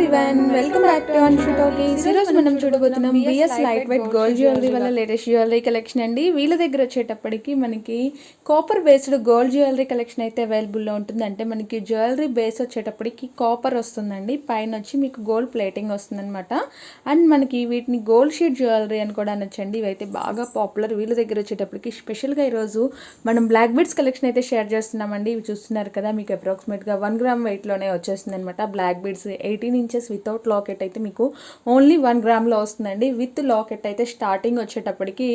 Everyone, welcome back to Anshu talkies. ఈరోజు మనం చూడబోతున్నాం BS light weight gold jewellery వల్ల లేటెస్ట్ జ్యువెలరీ కలెక్షన్ అండి. వీళ్ళ దగ్గర వచ్చేటప్పటికి మనకి copper based gold jewellery collection అయితే అవైలబుల్లో ఉంటుంది. అంటే మనకి జ్యువెలరీ బేస్ వచ్చేటప్పటికి కాపర్ వస్తుందండి, పైన వచ్చి మీకు గోల్డ్ ప్లేటింగ్ వస్తుందన్నమాట. అండ్ మనకి వీటిని గోల్డ్ షీట్ జ్యువెలరీ అని కూడా అనొచ్చండి. ఇవైతే బాగా పాపులర్. వీళ్ళ దగ్గర వచ్చేటప్పటికి స్పెషల్గా ఈరోజు మనం బ్లాక్ బీడ్స్ కలెక్షన్ అయితే షేర్ చేస్తున్నామండి. ఇవి చూస్తున్నారు కదా, మీకు అప్రాక్సిమేట్గా 1 గ్రామ్ వెయిట్లోనే వచ్చేస్తుంది అనమాట. Black beads 18 inches without locket అయితే మీకు ఓన్లీ 1 గ్రామ్లో వస్తుందండి. విత్ లాకెట్ అయితే స్టార్టింగ్ వచ్చేటప్పటికి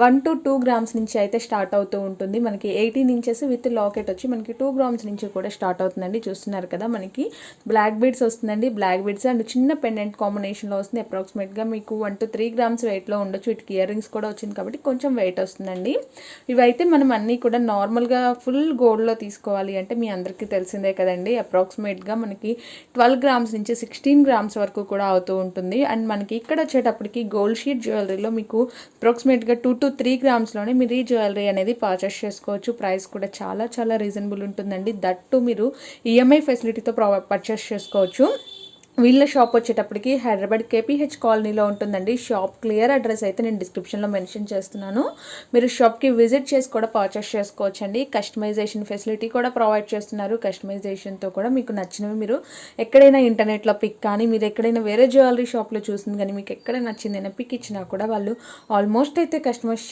1 to 2 గ్రామ్స్ నుంచి అయితే స్టార్ట్ అవుతూ ఉంటుంది. మనకి 18 ఇంచెస్ విత్ లాకెట్ వచ్చి మనకి 2 గ్రామ్స్ నుంచి కూడా స్టార్ట్ అవుతుందండి. చూస్తున్నారు కదా, మనకి బ్లాక్ బీడ్స్ వస్తుందండి. బ్లాక్ బీడ్స్ అండ్ చిన్న పెండెంట్ కాంబినేషన్లో వస్తుంది. అప్రాక్సిమేట్గా మీకు 1 to 3 గ్రామ్స్ వెయిట్లో ఉండొచ్చు. వీటికి ఇయర్ రింగ్స్ కూడా వచ్చింది కాబట్టి కొంచెం వెయిట్ వస్తుందండి. ఇవైతే మనం అన్నీ కూడా నార్మల్గా ఫుల్ గోల్డ్లో తీసుకోవాలి అంటే మీ అందరికీ తెలిసిందే కదండి. అప్రాక్సిమేట్గా మనకి 12 గ్రామ్స్ నుంచి 16 గ్రామ్స్ వరకు కూడా అవుతూ ఉంటుంది. అండ్ మనకి ఇక్కడ వచ్చేటప్పటికి గోల్డ్ షీట్ జ్యువెలరీలో మీకు అప్రాక్సిమేట్గా 2 to 3 గ్రామ్స్లోనే మీరు ఈ జ్యువెలరీ అనేది పర్చేస్ చేసుకోవచ్చు. ప్రైస్ కూడా చాలా రీజనబుల్ ఉంటుందండి. దట్టు మీరు ఈఎంఐ ఫెసిలిటీతో పర్చేస్ చేసుకోవచ్చు. వీళ్ళ షాప్ వచ్చేటప్పటికి హైదరాబాద్ కేపీహెచ్ కాలనీలో ఉంటుందండి. షాప్ క్లియర్ అడ్రస్ అయితే నేను డిస్క్రిప్షన్లో మెన్షన్ చేస్తున్నాను. మీరు షాప్కి విజిట్ చేసి కూడా పర్చేస్ చేసుకోవచ్చు అండి. కస్టమైజేషన్ ఫెసిలిటీ కూడా ప్రొవైడ్ చేస్తున్నారు. కస్టమైజేషన్తో కూడా మీకు నచ్చినవి మీరు ఎక్కడైనా ఇంటర్నెట్లో పిక్ కానీ, మీరు ఎక్కడైనా వేరే జ్యువెలరీ షాప్లో చూసింది కానీ మీకు ఎక్కడ నచ్చిందైనా పిక్ ఇచ్చినా కూడా వాళ్ళు ఆల్మోస్ట్ అయితే కస్టమైజ్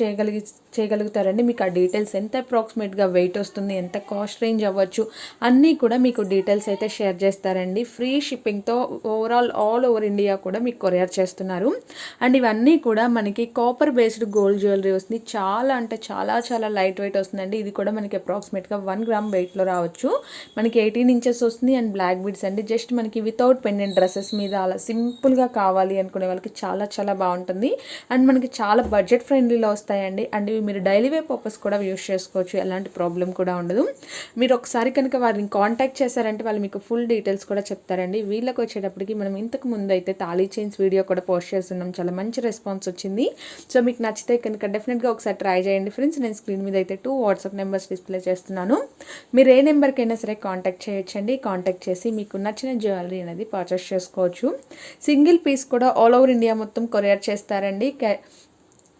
చేయగలుగుతారండి. మీకు ఆ డీటెయిల్స్ ఎంత అప్రాక్సిమేట్గా వెయిట్ వస్తుంది, ఎంత కాస్ట్ రేంజ్ అవ్వచ్చు అన్నీ కూడా మీకు డీటెయిల్స్ అయితే షేర్ చేస్తారండి. ఫ్రీ షిప్పింగ్తో ఓవరాల్ ఆల్ ఓవర్ ఇండియా కూడా మీకు కొరియర్ చేస్తున్నారు. అండ్ ఇవన్నీ కూడా మనకి కాపర్ బేస్డ్ గోల్డ్ జ్యువెలరీ వస్తుంది. చాలా అంటే చాలా లైట్ వెయిట్ వస్తుందండి. ఇది కూడా మనకి అప్రాక్సిమేట్గా 1 గ్రామ్ వెయిట్లో రావచ్చు. మనకి 18 ఇంచెస్ వస్తుంది. అండ్ బ్లాక్ బీడ్స్ అండి. జస్ట్ మనకి వితౌట్ పెండెంట్ డ్రెస్సెస్ మీద అలా సింపుల్గా కావాలి అనుకునే వాళ్ళకి చాలా బాగుంటుంది. అండ్ మనకి చాలా బడ్జెట్ ఫ్రెండ్లీలో వస్తాయండి. అండ్ ఇవి మీరు డైలీ వేర్ పర్పస్ కూడా యూస్ చేసుకోవచ్చు. ఎలాంటి ప్రాబ్లం కూడా ఉండదు. మీరు ఒకసారి కనుక వారిని కాంటాక్ట్ చేశారంటే వాళ్ళు మీకు ఫుల్ డీటెయిల్స్ కూడా చెప్తారండి. వీళ్ళకి వచ్చేటప్పటికి మనం ఇంతకు ముందు అయితే తాళీ చైన్స్ వీడియో కూడా పోస్ట్ చేస్తున్నాం. చాలా మంచి రెస్పాన్స్ వచ్చింది. సో మీకు నచ్చితే కనుక డెఫినెట్గా ఒకసారి ట్రై చేయండి ఫ్రెండ్స్. నేను స్క్రీన్ మీద అయితే 2 వాట్సాప్ నెంబర్స్ డిస్ప్లే చేస్తున్నాను. మీరు ఏ నెంబర్కైనా సరే కాంటాక్ట్ చేయొచ్చండి. కాంటాక్ట్ చేసి మీకు నచ్చిన జ్యువెలరీ అనేది పర్చేస్ చేసుకోవచ్చు. సింగిల్ పీస్ కూడా ఆల్ ఓవర్ ఇండియా మొత్తం కొరియర్ చేస్తారండి.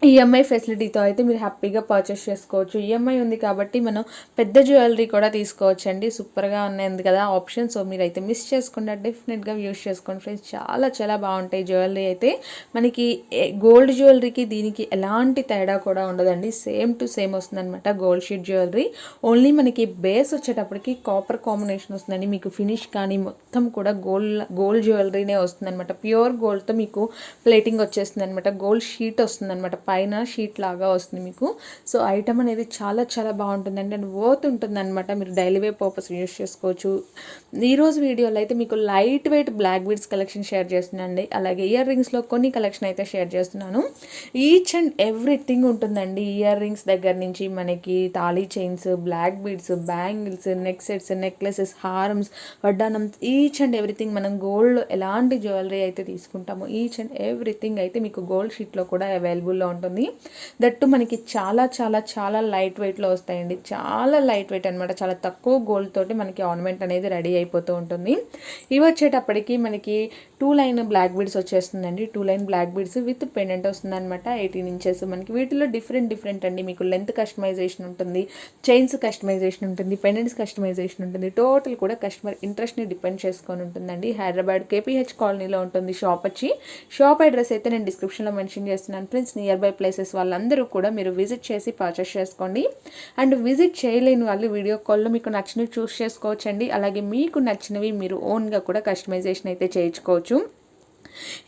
ఈఎంఐ ఫెసిలిటీతో అయితే మీరు హ్యాపీగా పర్చేస్ చేసుకోవచ్చు. ఈఎంఐ ఉంది కాబట్టి మనం పెద్ద జ్యువెలరీ కూడా తీసుకోవచ్చు అండి. సూపర్గా ఉన్నాయి కదా ఆప్షన్. సో మీరైతే మిస్ చేసుకుండా డెఫినెట్గా యూస్ చేసుకోండి ఫ్రెండ్స్. చాలా బాగుంటాయి జ్యువెలరీ అయితే. మనకి గోల్డ్ జ్యువెలరీకి దీనికి ఎలాంటి తేడా కూడా ఉండదండి. సేమ్ టు సేమ్ వస్తుందన్నమాట గోల్డ్ షీట్ జ్యువెలరీ. ఓన్లీ మనకి బేస్ వచ్చేటప్పటికి కాపర్ కాంబినేషన్ వస్తుందండి. మీకు ఫినిష్ కానీ మొత్తం కూడా గోల్డ్ జ్యువెలరీనే వస్తుందన్నమాట. ప్యూర్ గోల్డ్తో మీకు ప్లేటింగ్ వచ్చేస్తుంది అనమాట. గోల్డ్ షీట్ వస్తుందన్నమాట. పైన షీట్ లాగా వస్తుంది మీకు. సో ఐటమ్ అనేది చాలా బాగుంటుందండి. అండ్ వర్త్ ఉంటుంది అనమాట. మీరు డైలీ వేర్ పర్పస్ యూస్ చేసుకోవచ్చు. ఈరోజు వీడియోలో అయితే మీకు light weight black beads collection share చేస్తున్నానండి. అలాగే ఇయర్ రింగ్స్లో కొన్ని కలెక్షన్ అయితే షేర్ చేస్తున్నాను. ఈచ్ అండ్ ఎవ్రీథింగ్ ఉంటుందండి. ఇయర్ రింగ్స్ దగ్గర నుంచి మనకి తాళీ chains, black beads, bangles, neck sets, necklaces, హారమ్స్, వడ్డానం, ఈచ్ అండ్ ఎవ్రీథింగ్ మనం గోల్డ్ ఎలాంటి జ్యువెలరీ అయితే తీసుకుంటామో ఈచ్ అండ్ ఎవ్రీథింగ్ అయితే మీకు గోల్డ్ షీట్లో కూడా అవైలబుల్లో ఉంటుంది. దట్టు మనకి చాలా లైట్ వెయిట్లో వస్తాయండి. చాలా లైట్ వెయిట్ అనమాట. చాలా తక్కువ గోల్డ్ తోటి మనకి ఆర్నమెంట్ అనేది రెడీ అయిపోతూ ఉంటుంది. ఇవి వచ్చేటప్పటికి మనకి 2 లైన్ బ్లాక్ బీడ్స్ వచ్చేస్తుందండి. 2 line black beads with pendant వస్తుంది అనమాట. 18 ఇంచెస్. మనకి వీటిలో డిఫరెంట్ అండి. మీకు లెంత్ కస్టమైజేషన్ ఉంటుంది, చైన్స్ కస్టమైజేషన్ ఉంటుంది, పెండెంట్స్ కస్టమైజేషన్ ఉంటుంది. టోటల్ కూడా కస్టమర్ ఇంట్రెస్ట్ని డిపెండ్ చేసుకొని ఉంటుందండి. హైదరాబాద్ కేపీహెచ్ కాలనీలో ఉంటుంది షాప్ వచ్చి. షాప్ అడ్రస్ అయితే నేను డిస్క్రిప్షన్లో మెన్షన్ చేస్తున్నాను ఫ్రెండ్స్. నియర్ బై ప్లేసెస్ వాళ్ళందరూ కూడా మీరు విజిట్ చేసి పర్చేస్ చేసుకోండి. అండ్ విజిట్ చేయలేని వాళ్ళు వీడియో కాల్లో మీకు నచ్చినవి చూస్ చేసుకోవచ్చండి. అలాగే మీకు నచ్చినవి మీరు ఓన్గా కూడా కస్టమైజేషన్ అయితే చేయించుకోవచ్చు.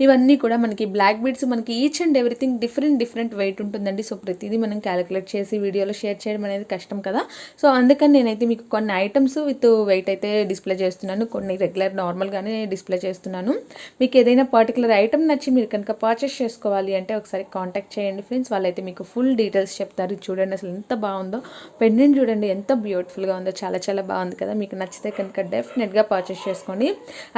ఇవన్నీ కూడా మనకి బ్లాక్ బీడ్స్ మనకి each and everything different weight ఉంటుందండి. సో ప్రతిదీ మనం క్యాలిక్యులేట్ చేసి వీడియోలో షేర్ చేయడం అనేది కష్టం కదా. సో అందుకని నేనైతే మీకు కొన్ని ఐటమ్స్ విత్ వెయిట్ అయితే డిస్ప్లే చేస్తున్నాను. కొన్ని రెగ్యులర్ నార్మల్గానే డిస్ప్లే చేస్తున్నాను. మీకు ఏదైనా పర్టికులర్ ఐటమ్ నచ్చి మీరు కనుక పర్చేస్ చేసుకోవాలి అంటే ఒకసారి కాంటాక్ట్ చేయండి ఫ్రెండ్స్. వాళ్ళైతే మీకు ఫుల్ డీటెయిల్స్ చెప్తారు. చూడండి అసలు ఎంత బాగుందో. పెండెంట్ చూడండి ఎంత బ్యూటిఫుల్గా ఉందో. చాలా బాగుంది కదా. మీకు నచ్చితే కనుక డెఫినెట్గా పర్చేస్ చేసుకోండి.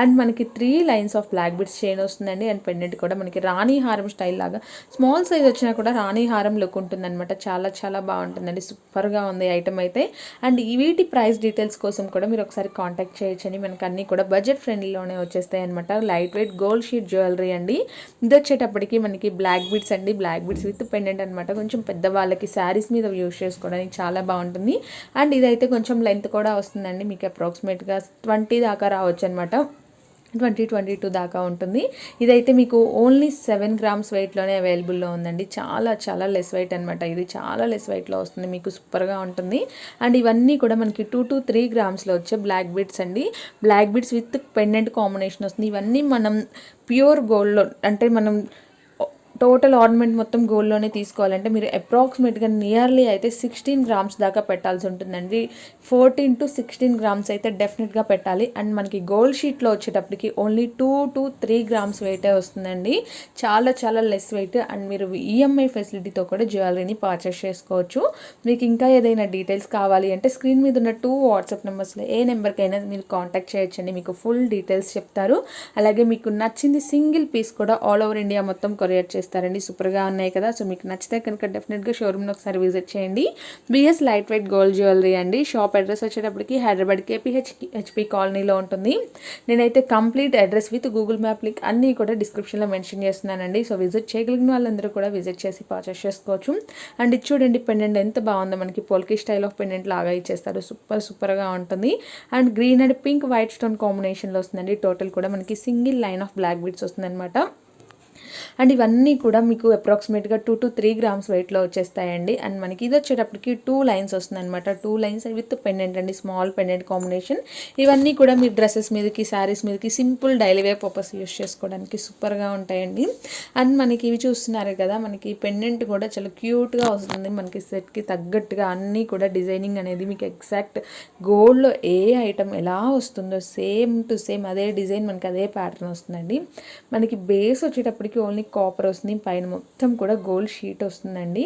అండ్ మనకి 3 lines of black beads chain వస్తుంది. వస్తుందండి. అండ్ పెండెంట్ కూడా మనకి రాణి హారం స్టైల్ లాగా స్మాల్ సైజ్ వచ్చినా కూడా రాణి హారం లుక్ ఉంటుందన్నమాట. చాలా చాలా బాగుంటుందండి. సూపర్గా ఉంది ఐటమ్ అయితే. అండ్ వీటి ప్రైస్ డీటెయిల్స్ కోసం కూడా మీరు ఒకసారి కాంటాక్ట్ చేయొచ్చండి. మనకి అన్నీ కూడా బడ్జెట్ ఫ్రెండ్లీలోనే వచ్చేస్తాయి అనమాట. Light weight gold sheet jewellery అండి. ఇది వచ్చేటప్పటికి మనకి బ్లాక్ బీడ్స్ అండి, బ్లాక్ బీడ్స్ విత్ పెండెంట్ అనమాట. కొంచెం పెద్దవాళ్ళకి శారీస్ మీద యూస్ చేసుకోవడానికి చాలా బాగుంటుంది. అండ్ ఇదైతే కొంచెం లెంత్ కూడా వస్తుందండి. మీకు అప్రాక్సిమేట్గా 20 దాకా రావచ్చు అనమాట. 22 దాకా ఉంటుంది. ఇదైతే మీకు ఓన్లీ 7 గ్రామ్స్ వెయిట్లోనే అవైలబుల్లో ఉందండి. చాలా చాలా లెస్ వెయిట్ అనమాట. ఇది చాలా లెస్ వెయిట్లో వస్తుంది, మీకు సూపర్గా ఉంటుంది. అండ్ ఇవన్నీ కూడా మనకి 2 to 3 గ్రామ్స్లో వచ్చే బ్లాక్ బీడ్స్ అండి. Black beads with pendant combination వస్తుంది. ఇవన్నీ మనం ప్యూర్ గోల్డ్లో, అంటే మనం టోటల్ ఆర్నమెంట్ మొత్తం గోల్డ్లోనే తీసుకోవాలంటే మీరు అప్రాక్సిమేట్గా నియర్లీ అయితే 16 గ్రామ్స్ దాకా పెట్టాల్సి ఉంటుందండి. 14 to 16 గ్రామ్స్ అయితే డెఫినెట్గా పెట్టాలి. అండ్ మనకి గోల్డ్ షీట్లో వచ్చేటప్పటికి ఓన్లీ 2 to 3 గ్రామ్స్ వెయిటే వస్తుందండి. చాలా చాలా లెస్ వెయిట్. అండ్ మీరు ఈఎంఐ ఫెసిలిటీతో కూడా జ్యువెలరీని పర్చేస్ చేసుకోవచ్చు. మీకు ఇంకా ఏదైనా డీటెయిల్స్ కావాలి అంటే స్క్రీన్ మీద ఉన్న 2 వాట్సాప్ నెంబర్స్లో ఏ నెంబర్కైనా మీరు కాంటాక్ట్ చేయొచ్చండి. మీకు ఫుల్ డీటెయిల్స్ చెప్తారు. అలాగే మీకు నచ్చింది సింగిల్ పీస్ కూడా ఆల్ ఓవర్ ఇండియా మొత్తం కొరియర్ చేస్తారండి. సూపర్గా ఉన్నాయి కదా. సో మీకు నచ్చితే కనుక డెఫినెట్గా షోరూమ్లో ఒకసారి విజిట్ చేయండి. BS light weight gold jewellery అండి. షాప్ అడ్రస్ వచ్చేటప్పటికి హైదరాబాద్ కేపీహెచ్పి కాలనీలో ఉంటుంది. నేనైతే complete address with Google map link అన్నీ కూడా డిస్క్రిప్షన్లో మెన్షన్ చేస్తున్నానండి. సో విజిట్ చేయగలిగిన వాళ్ళందరూ కూడా విజిట్ చేసి పర్చేస్ చేసుకోవచ్చు. అండ్ ఇది చూడండి, పెండెంట్ ఎంత బాగుందో. మనకి పోల్కి స్టైల్ ఆఫ్ పెండెంట్ లాగా ఇచ్చేస్తారు. సూపర్గా ఉంటుంది. And green and pink white stone కాంబినేషన్లో వస్తుందండి. టోటల్ కూడా మనకి single line of black beads వస్తుందన్నమాట. అండ్ ఇవన్నీ కూడా మీకు అప్రాక్సిమేట్గా 2 to 3 గ్రామ్స్ వెయిట్లో వచ్చేస్తాయండి. అండ్ మనకి ఇది వచ్చేటప్పటికి 2 లైన్స్ వస్తుంది అనమాట. 2 లైన్స్ విత్ పెండెంట్ అండి, స్మాల్ పెండెంట్ కాంబినేషన్. ఇవన్నీ కూడా మీరు డ్రెస్సెస్ మీదకి, శారీస్ మీదకి simple daily wear purpose use చేసుకోవడానికి సూపర్గా ఉంటాయండి. అండ్ మనకి ఇవి చూస్తున్నారు కదా, మనకి పెండెంట్ కూడా చాలా క్యూట్గా వస్తుంది. మనకి సెట్కి తగ్గట్టుగా అన్నీ కూడా డిజైనింగ్ అనేది మీకు ఎగ్జాక్ట్ గోల్డ్లో ఏ ఐటమ్ ఎలా వస్తుందో సేమ్ టు సేమ్ అదే డిజైన్, మనకి అదే ప్యాటర్న్ వస్తుందండి. మనకి బేస్ వచ్చేటప్పటికి ఓన్లీ కాపర్ వస్తుంది. పైన మొత్తం కూడా గోల్డ్ షీట్ వస్తుందండి.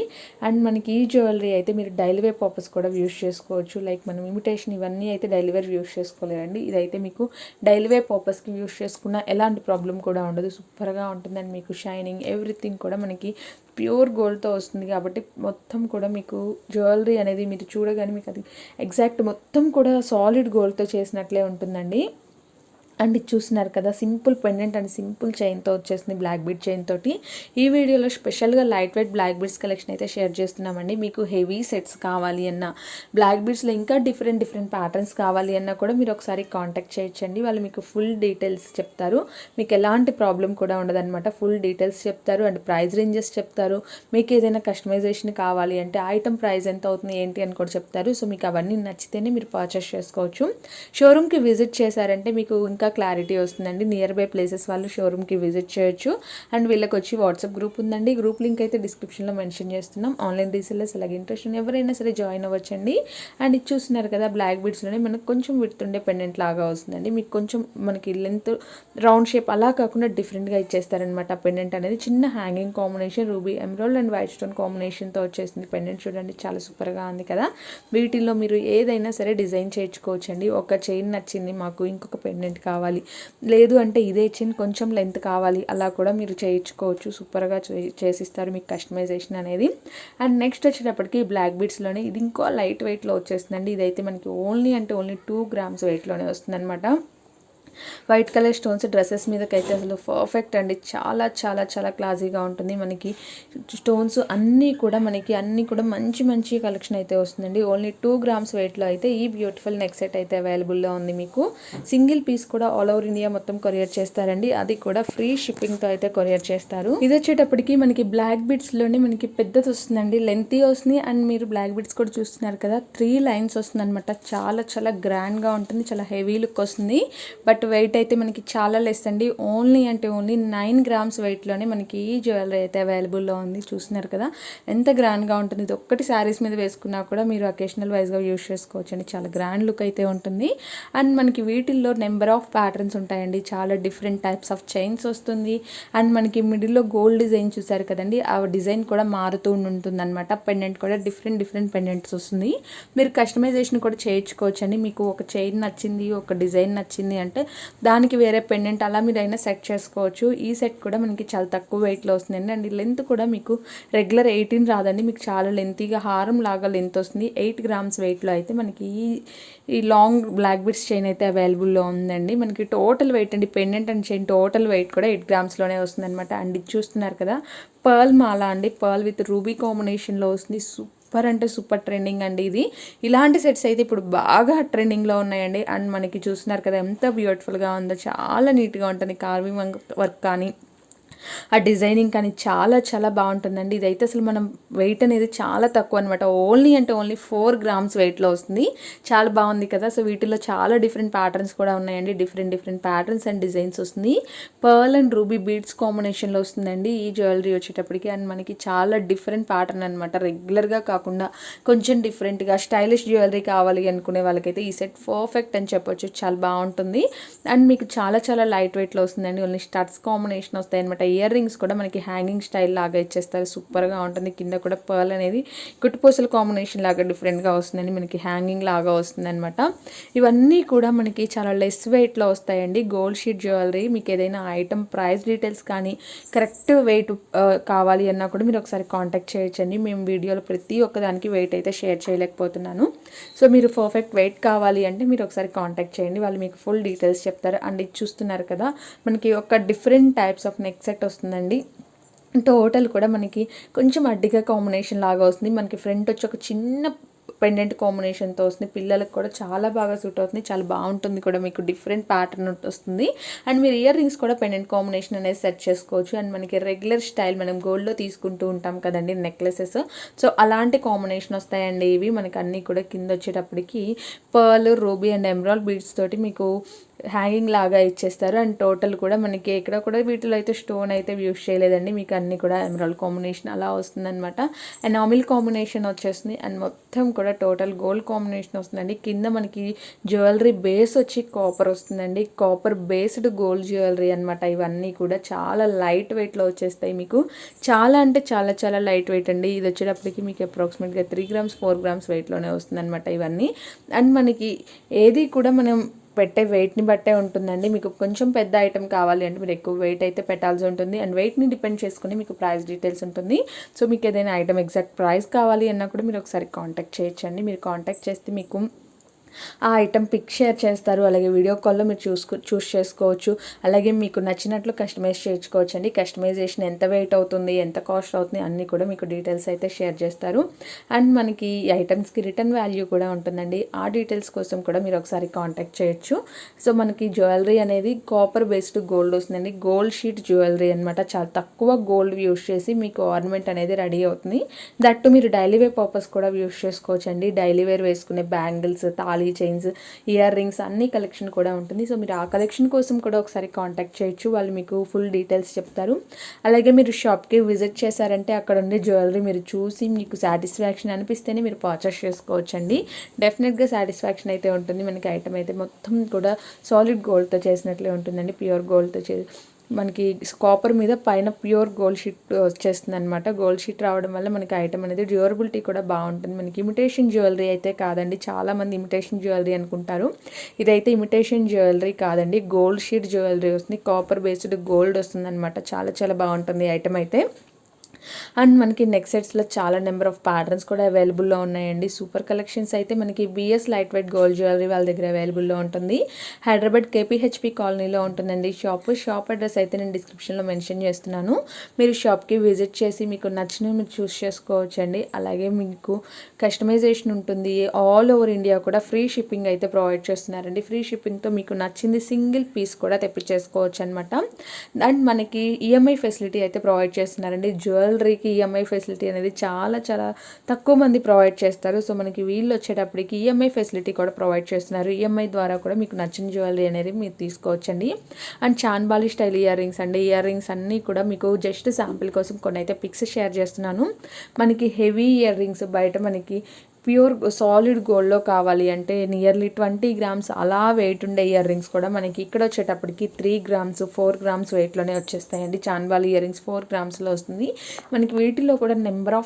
అండ్ మనకి ఈ జ్యువెలరీ అయితే మీరు డైలీ వేర్ పర్పస్ కూడా యూస్ చేసుకోవచ్చు. లైక్ మనం ఇమిటేషన్ ఇవన్నీ అయితే డైలీ వేర్ యూస్ చేసుకోలేరండి. ఇదైతే మీకు డైలీ వేర్ పర్పస్కి యూస్ చేసుకున్న ఎలాంటి ప్రాబ్లం కూడా ఉండదు. సూపర్గా ఉంటుందండి. మీకు షైనింగ్ ఎవ్రీథింగ్ కూడా మనకి ప్యూర్ గోల్డ్తో వస్తుంది కాబట్టి మొత్తం కూడా మీకు జ్యువెలరీ అనేది మీరు చూడగానే మీకు అది ఎగ్జాక్ట్ మొత్తం కూడా సాలిడ్ గోల్డ్తో చేసినట్లే ఉంటుందండి. అండ్ ఇది చూస్తున్నారు కదా, సింపుల్ పెండెంట్ అండ్ సింపుల్ చైన్తో వచ్చేసింది, బ్లాక్ బీడ్ చైన్ తోటి. ఈ వీడియోలో స్పెషల్గా light weight black beads collection అయితే షేర్ చేస్తున్నామండి. మీకు హెవీ సెట్స్ కావాలి అన్నా, బ్లాక్ బీడ్స్లో ఇంకా డిఫరెంట్ ప్యాటర్న్స్ కావాలి అన్నా కూడా మీరు ఒకసారి కాంటాక్ట్ చేయొచ్చండి. వాళ్ళు మీకు ఫుల్ డీటెయిల్స్ చెప్తారు. మీకు ఎలాంటి ప్రాబ్లం కూడా ఉండదన్నమాట. ఫుల్ డీటెయిల్స్ చెప్తారు అండ్ ప్రైస్ రేంజెస్ చెప్తారు. మీకు ఏదైనా కస్టమైజేషన్ కావాలి అంటే ఐటమ్ ప్రైస్ ఎంత అవుతుంది ఏంటి అని కూడా చెప్తారు. సో మీకు అవన్నీ నచ్చితేనే మీరు పర్చేస్ చేసుకోవచ్చు. షోరూమ్కి విజిట్ చేశారంటే మీకు ఇంకా క్లారిటీ వస్తుందండి. నియర్ బై ప్లేసెస్ వాళ్ళు షోరూమ్కి విజిట్ చేయొచ్చు. అండ్ వీళ్ళకి వచ్చి వాట్సాప్ గ్రూప్ ఉందండి. గ్రూప్ లింక్ అయితే డిస్క్రిప్షన్లో మెన్షన్ చేస్తున్నాం. ఆన్లైన్ రీసెల్లర్స్ అలాగే ఇంట్రెస్ట్ ఎవరైనా సరే జాయిన్ అవ్వచ్చండి. అండ్ ఇది చూస్తున్నారు కదా, బ్లాక్ బీడ్స్లోనే మనకు కొంచెం విడుతుండే పెండెంట్ లాగా వస్తుందండి. మీకు కొంచెం మనకి లెంత్ రౌండ్ షేప్ అలా కాకుండా డిఫరెంట్గా ఇచ్చేస్తారనమాట. పెండెంట్ అనేది చిన్న hanging combination, ruby emerald and white stone కాంబినేషన్తో వచ్చేసింది. పెండెంట్ చూడండి చాలా సూపర్గా ఉంది కదా. వీటిల్లో మీరు ఏదైనా సరే డిజైన్ చేయించుకోవచ్చండి. ఒక చైన్ నచ్చింది మాకు, ఇంకొక పెండెంట్ కావాలి, లేదు అంటే ఇదే చైన్ కొంచెం లెంత్ కావాలి, అలా కూడా మీరు చేయించుకోవచ్చు. సూపర్గా చేసిస్తారు మీకు కస్టమైజేషన్ అనేది. అండ్ నెక్స్ట్ వచ్చేటప్పటికి బ్లాక్ బీడ్స్లోనే ఇది ఇంకో లైట్ వెయిట్లో వచ్చేస్తుందండి. ఇదైతే మనకి ఓన్లీ 2 గ్రామ్స్ వెయిట్లోనే వస్తుంది అనమాట. వైట్ కలర్ స్టోన్స్ డ్రెస్సెస్ మీదకైతే అసలు పర్ఫెక్ట్ అండి. చాలా చాలా చాలా క్లాసీగా ఉంటుంది. మనకి స్టోన్స్ అన్నీ కూడా మంచి కలెక్షన్ అయితే వస్తుందండి. ఓన్లీ 2 గ్రామ్స్ వెయిట్లో అయితే ఈ బ్యూటిఫుల్ నెక్ సెట్ అయితే అవైలబుల్లో ఉంది. మీకు సింగిల్ పీస్ కూడా ఆల్ ఓవర్ ఇండియా మొత్తం కొరియర్ చేస్తారండి. అది కూడా ఫ్రీ షిప్పింగ్తో అయితే కొరియర్ చేస్తారు. ఇది వచ్చేటప్పటికి మనకి బ్లాక్ బీడ్స్లోనే మనకి పెద్దది వస్తుందండి, లెంతీ వస్తుంది. అండ్ మీరు బ్లాక్ బీడ్స్ కూడా చూస్తున్నారు కదా, 3 లైన్స్ వస్తుంది అనమాట. చాలా చాలా గ్రాండ్గా ఉంటుంది, చాలా హెవీ లుక్ వస్తుంది. బట్ వెయిట్ అయితే మనకి చాలా లెస్ అండి. ఓన్లీ 9 గ్రామ్స్ వెయిట్లోనే మనకి ఈ జ్యువెలరీ అయితే అవైలబుల్లో ఉంది. చూస్తున్నారు కదా ఎంత గ్రాండ్గా ఉంటుంది. ఇది ఒక్కటి శారీస్ మీద వేసుకున్నా కూడా మీరు అకేషనల్ వైజ్గా యూస్ చేసుకోవచ్చు అండి. చాలా గ్రాండ్ లుక్ అయితే ఉంటుంది. అండ్ మనకి వీటిల్లో నెంబర్ ఆఫ్ ప్యాటర్న్స్ ఉంటాయండి. చాలా డిఫరెంట్ టైప్స్ ఆఫ్ చైన్స్ వస్తుంది. అండ్ మనకి మిడిల్లో గోల్డ్ డిజైన్ చూసారు కదండి, ఆ డిజైన్ కూడా మారుతూ ఉంటుంది అనమాట. పెండెంట్ కూడా డిఫరెంట్ పెండెంట్స్ వస్తుంది. మీరు కస్టమైజేషన్ కూడా చేయించుకోవచ్చు అండి. మీకు ఒక చైన్ నచ్చింది, ఒక డిజైన్ నచ్చింది అంటే దానికి వేరే పెండెంట్ అలా మీరైనా సెట్ చేసుకోవచ్చు. ఈ సెట్ కూడా మనకి చాలా తక్కువ వెయిట్లో వస్తుందండి. అండ్ లెంత్ కూడా మీకు రెగ్యులర్ 18 రాదండి, మీకు చాలా లెంతీగా హారం లాగా లెంత్ వస్తుంది. 8 గ్రామ్స్ వెయిట్లో అయితే మనకి ఈ లాంగ్ బ్లాక్ బీడ్స్ చైన్ అయితే అవైలబుల్లో ఉందండి. మనకి టోటల్ వెయిట్ అండి, pendant and chain total weight కూడా 8 గ్రామ్స్లోనే వస్తుంది అనమాట. అండ్ ఇది చూస్తున్నారు కదా పర్ల్ మాల అండి, పర్ల్ విత్ రూబీ కాంబినేషన్లో వస్తుంది. సూపర్ అంటే సూపర్ ట్రెండింగ్ అండి ఇది. ఇలాంటి సెట్స్ అయితే ఇప్పుడు బాగా ట్రెండింగ్లో ఉన్నాయండి. అండ్ మనకి చూస్తున్నారు కదా ఎంత బ్యూటిఫుల్గా ఉందో, చాలా నీట్గా ఉంటుంది. కార్వింగ్ వర్క్ కానీ ఆ డిజైనింగ్ కానీ చాలా చాలా బాగుంటుందండి. ఇదైతే అసలు మనం వెయిట్ అనేది చాలా తక్కువ అనమాట, ఓన్లీ 4 గ్రామ్స్ వెయిట్లో వస్తుంది. చాలా బాగుంది కదా. సో వీటిలో చాలా డిఫరెంట్ ప్యాటర్న్స్ కూడా ఉన్నాయండి, డిఫరెంట్ ప్యాటర్న్స్ అండ్ డిజైన్స్ వస్తుంది. పర్ల్ అండ్ రూబీ బీడ్స్ కాంబినేషన్లో వస్తుందండి ఈ జ్యువెలరీ వచ్చేటప్పటికి. అండ్ మనకి చాలా డిఫరెంట్ ప్యాటర్న్ అనమాట, రెగ్యులర్గా కాకుండా కొంచెం డిఫరెంట్గా స్టైలిష్ జ్యువెలరీ కావాలి అనుకునే వాళ్ళకైతే ఈ సెట్ పర్ఫెక్ట్ అని చెప్పొచ్చు, చాలా బాగుంటుంది. అండ్ మీకు చాలా చాలా లైట్ వెయిట్లో వస్తుందండి, ఓన్లీ స్టడ్స్ కాంబినేషన్ వస్తాయి అనమాట. ఇయర్ రింగ్స్ కూడా మనకి హ్యాంగింగ్ స్టైల్ లాగా ఇచ్చేస్తారు, సూపర్గా ఉంటుంది. కింద కూడా పర్ల్ అనేది కుట్టుపూసల కాంబినేషన్ లాగా డిఫరెంట్గా వస్తుందండి, మనకి హ్యాంగింగ్ లాగా వస్తుంది అనమాట. ఇవన్నీ కూడా మనకి చాలా లెస్ వెయిట్లో వస్తాయండి. Gold sheet jewellery. మీకు ఏదైనా ఐటమ్ ప్రైస్ డీటెయిల్స్ కానీ కరెక్ట్ వెయిట్ కావాలి అన్నా కూడా మీరు ఒకసారి కాంటాక్ట్ చేయొచ్చండి. మేము వీడియోలో ప్రతి ఒక్కదానికి వెయిట్ అయితే షేర్ చేయలేకపోతున్నాను. సో మీరు పర్ఫెక్ట్ వెయిట్ కావాలి అంటే మీరు ఒకసారి కాంటాక్ట్ చేయండి, వాళ్ళు మీకు ఫుల్ డీటెయిల్స్ చెప్తారు. అండ్ ఇది చూస్తున్నారు కదా మనకి ఒక different types of neck set వస్తుందండి. టోటల్ కూడా మనకి కొంచెం అడ్డిగా కాంబినేషన్ లాగా వస్తుంది. మనకి ఫ్రంట్ వచ్చి ఒక చిన్న పెండెంట్ కాంబినేషన్తో వస్తుంది. పిల్లలకు కూడా చాలా బాగా సూట్ అవుతుంది, చాలా బాగుంటుంది కూడా. మీకు డిఫరెంట్ ప్యాటర్న్ వస్తుంది. అండ్ మీరు ఇయర్ రింగ్స్ కూడా పెండెంట్ కాంబినేషన్ అనేది సెట్ చేసుకోవచ్చు. అండ్ మనకి రెగ్యులర్ స్టైల్ మనం గోల్డ్లో తీసుకుంటూ ఉంటాం కదండి నెక్లెసెస్, సో అలాంటి కాంబినేషన్ వస్తాయండి ఇవి. మనకి అన్నీ కూడా కింద వచ్చేటప్పటికి pearl, ruby and emerald beads తోటి మీకు హ్యాంగింగ్ లాగా ఇచ్చేస్తారు. అండ్ టోటల్ కూడా మనకి ఎక్కడ కూడా వీటిలో అయితే స్టోన్ అయితే యూస్ చేయలేదండి, మీకు అన్నీ కూడా ఎమరాల్డ్ కాంబినేషన్ అలా వస్తుందన్నమాట. అండ్ నామిల్ కాంబినేషన్ వచ్చేస్తుంది. అండ్ మొత్తం కూడా టోటల్ గోల్డ్ కాంబినేషన్ వస్తుందండి. కింద మనకి జ్యువెలరీ బేస్ వచ్చి కాపర్ వస్తుందండి, కాపర్ బేస్డ్ గోల్డ్ జ్యువెలరీ అనమాట. ఇవన్నీ కూడా చాలా లైట్ వెయిట్లో వచ్చేస్తాయి మీకు, చాలా అంటే చాలా చాలా లైట్ వెయిట్ అండి. ఇది వచ్చేటప్పటికి మీకు అప్రాక్సిమేట్గా 3 గ్రామ్స్ 4 గ్రామ్స్ వెయిట్లోనే వస్తుంది అనమాట ఇవన్నీ. అండ్ మనకి ఏది కూడా మనం పెట్టే వెయిట్ని బట్టే ఉంటుందండి. మీకు కొంచెం పెద్ద ఐటెం కావాలి అంటే మీరు ఎక్కువ వెయిట్ అయితే పెట్టాల్సి ఉంటుంది. అండ్ వెయిట్ని డిపెండ్ చేసుకుని మీకు ప్రైస్ డీటెయిల్స్ ఉంటుంది. సో మీకు ఏదైనా ఐటెం ఎగ్జాక్ట్ ప్రైస్ కావాలి అన్నా కూడా మీరు ఒకసారి కాంటాక్ట్ చేయొచ్చండి. మీరు కాంటాక్ట్ చేస్తే మీకు ఆ ఐటెం పిక్ షేర్ చేస్తారు, అలాగే వీడియో కాల్లో మీరు చూస్ చేసుకోవచ్చు. అలాగే మీకు నచ్చినట్లు కస్టమైజ్ చేయించుకోవచ్చు అండి. కస్టమైజేషన్ ఎంత వెయిట్ అవుతుంది, ఎంత కాస్ట్ అవుతుంది అన్నీ కూడా మీకు డీటెయిల్స్ అయితే షేర్ చేస్తారు. అండ్ మనకి ఈ ఐటమ్స్కి రిటర్న్ వాల్యూ కూడా ఉంటుందండి. ఆ డీటెయిల్స్ కోసం కూడా మీరు ఒకసారి కాంటాక్ట్ చేయొచ్చు. సో మనకి జ్యువెలరీ అనేది కాపర్ బేస్డ్ గోల్డ్ వస్తుందండి, గోల్డ్ షీట్ జ్యువెలరీ అనమాట. చాలా తక్కువ గోల్డ్ యూస్ చేసి మీకు ఆర్నమెంట్ అనేది రెడీ అవుతుంది. దట్టు మీరు డైలీ వేర్ పర్పస్ కూడా యూస్ చేసుకోవచ్చు అండి. డైలీ వేర్ వేసుకునే బ్యాంగిల్స్, తాళి చైన్స్, ఇయర్ రింగ్స్ అన్ని కలెక్షన్ కూడా ఉంటుంది. సో మీరు ఆ కలెక్షన్ కోసం కూడా ఒకసారి కాంటాక్ట్ చేయొచ్చు, వాళ్ళు మీకు ఫుల్ డీటెయిల్స్ చెప్తారు. అలాగే మీరు షాప్కి విజిట్ చేశారంటే అక్కడ ఉండే జ్యువెలరీ మీరు చూసి మీకు సాటిస్ఫాక్షన్ అనిపిస్తేనే మీరు పర్చేస్ చేసుకోవచ్చండి. డెఫినెట్గా సాటిస్ఫాక్షన్ అయితే ఉంటుంది. మనకి ఐటమ్ అయితే మొత్తం కూడా సాలిడ్ గోల్డ్తో చేసినట్లే ఉంటుందండి, ప్యూర్ గోల్డ్తో మనకి కాపర్ మీద పైన ప్యూర్ గోల్డ్ షీట్ వచ్చేస్తుంది అనమాట. గోల్డ్ షీట్ రావడం వల్ల మనకి ఐటమ్ అనేది డ్యూరబిలిటీ కూడా బాగుంటుంది. మనకి ఇమిటేషన్ జ్యువెలరీ అయితే కాదండి, చాలామంది ఇమిటేషన్ జ్యువెలరీ అనుకుంటారు. ఇదైతే ఇమిటేషన్ జ్యువెలరీ కాదండి, గోల్డ్ షీట్ జ్యువెలరీ వస్తుంది, కాపర్ బేస్డ్ గోల్డ్ వస్తుంది అనమాట. చాలా చాలా బాగుంటుంది ఐటమ్ అయితే. అండ్ మనకి నెక్ సెట్స్లో చాలా నెంబర్ ఆఫ్ ప్యాటర్న్స్ కూడా అవైలబుల్లో ఉన్నాయండి. సూపర్ కలెక్షన్స్ అయితే మనకి BS light weight gold jewellery వాళ్ళ దగ్గర అవైలబుల్లో ఉంటుంది. హైదరాబాద్ కేపీహెచ్పి కాలనీలో ఉంటుందండి షాప్ అడ్రస్ అయితే నేను డిస్క్రిప్షన్లో మెన్షన్ చేస్తున్నాను. మీరు షాప్కి విజిట్ చేసి మీకు నచ్చినవి మీరు చూస్ చేసుకోవచ్చండి. అలాగే మీకు కస్టమైజేషన్ ఉంటుంది. ఆల్ ఓవర్ ఇండియా కూడా ఫ్రీ షిప్పింగ్ అయితే ప్రొవైడ్ చేస్తున్నారండి. ఫ్రీ షిప్పింగ్తో మీకు నచ్చింది సింగిల్ పీస్ కూడా తెప్పించేసుకోవచ్చు అనమాట. అండ్ మనకి ఈఎంఐ ఫెసిలిటీ అయితే ప్రొవైడ్ చేస్తున్నారండి. జ్యువెలరీకి ఈఎంఐ ఫెసిలిటీ అనేది చాలా చాలా తక్కువ మంది ప్రొవైడ్ చేస్తారు. సో మనకి వీళ్ళు వచ్చేటప్పటికి ఈఎంఐ ఫెసిలిటీ కూడా ప్రొవైడ్ చేస్తున్నారు. ఈఎంఐ ద్వారా కూడా మీకు నచ్చిన జ్యువెలరీ అనేది మీరు తీసుకోవచ్చండి. And chandbali style ear rings అండి, ఇయర్ రింగ్స్ అన్నీ కూడా మీకు జస్ట్ శాంపిల్ కోసం కొన్ని అయితే పిక్స్ షేర్ చేస్తున్నాను. మనకి హెవీ ఇయర్ రింగ్స్ బయట మనకి ప్యూర్ సాలిడ్ గోల్డ్లో కావాలి అంటే నియర్లీ 20 గ్రామ్స్ అలా వెయిట్ ఉండే ఇయర్ రింగ్స్ కూడా మనకి ఇక్కడ వచ్చేటప్పటికి 3 గ్రామ్స్ 4 గ్రామ్స్ వెయిట్లోనే వచ్చేస్తాయండి. చాన్బాలి ఇయర్ రింగ్స్ 4 గ్రామ్స్లో వస్తుంది మనకి. వీటిలో కూడా నెంబర్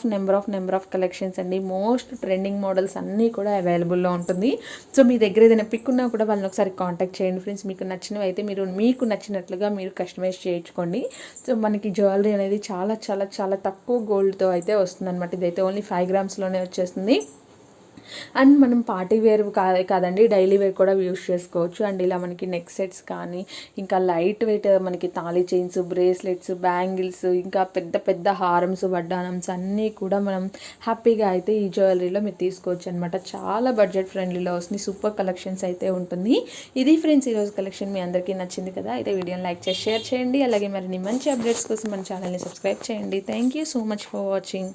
ఆఫ్ కలెక్షన్స్ అండి. మోస్ట్ ట్రెండింగ్ మోడల్స్ అన్నీ కూడా అవైలబుల్లో ఉంటుంది. సో మీ దగ్గర ఏదైనా పిక్ ఉన్నా కూడా వాళ్ళని ఒకసారి కాంటాక్ట్ చేయండి ఫ్రెండ్స్. మీకు నచ్చినవి అయితే మీకు నచ్చినట్లుగా మీరు కస్టమైజ్ చేయించుకోండి. సో మనకి జ్యువెలరీ అనేది చాలా చాలా చాలా తక్కువ గోల్డ్తో అయితే వస్తుంది అనమాట. ఇదైతే ఓన్లీ 5 గ్రామ్స్లోనే వచ్చేస్తుంది. అండ్ మనం పార్టీ వేర్ కాదండి, డైలీ వేర్ కూడా యూస్ చేసుకోవచ్చు. అండ్ ఇలా మనకి నెక్ సెట్స్ కానీ, ఇంకా లైట్ వెయిట్ మనకి తాళీ చైన్స్, బ్రేస్లెట్స్, బ్యాంగిల్స్, ఇంకా పెద్ద పెద్ద హారమ్స్, వడ్డానమ్స్ అన్నీ కూడా మనం హ్యాపీగా అయితే ఈ జ్యువెలరీలో మీరు తీసుకోవచ్చు అనమాట. చాలా బడ్జెట్ ఫ్రెండ్లీలో వస్తుంది. సూపర్ కలెక్షన్స్ అయితే ఉంటుంది. ఇది ఫ్రెండ్స్ ఈరోజు కలెక్షన్. మీ అందరికీ నచ్చింది కదా? అయితే వీడియోని లైక్ చేసి షేర్ చేయండి. అలాగే మరిన్ని మంచి అప్డేట్స్ కోసం మన ఛానల్ని సబ్స్క్రైబ్ చేయండి. Thank you so much for watching.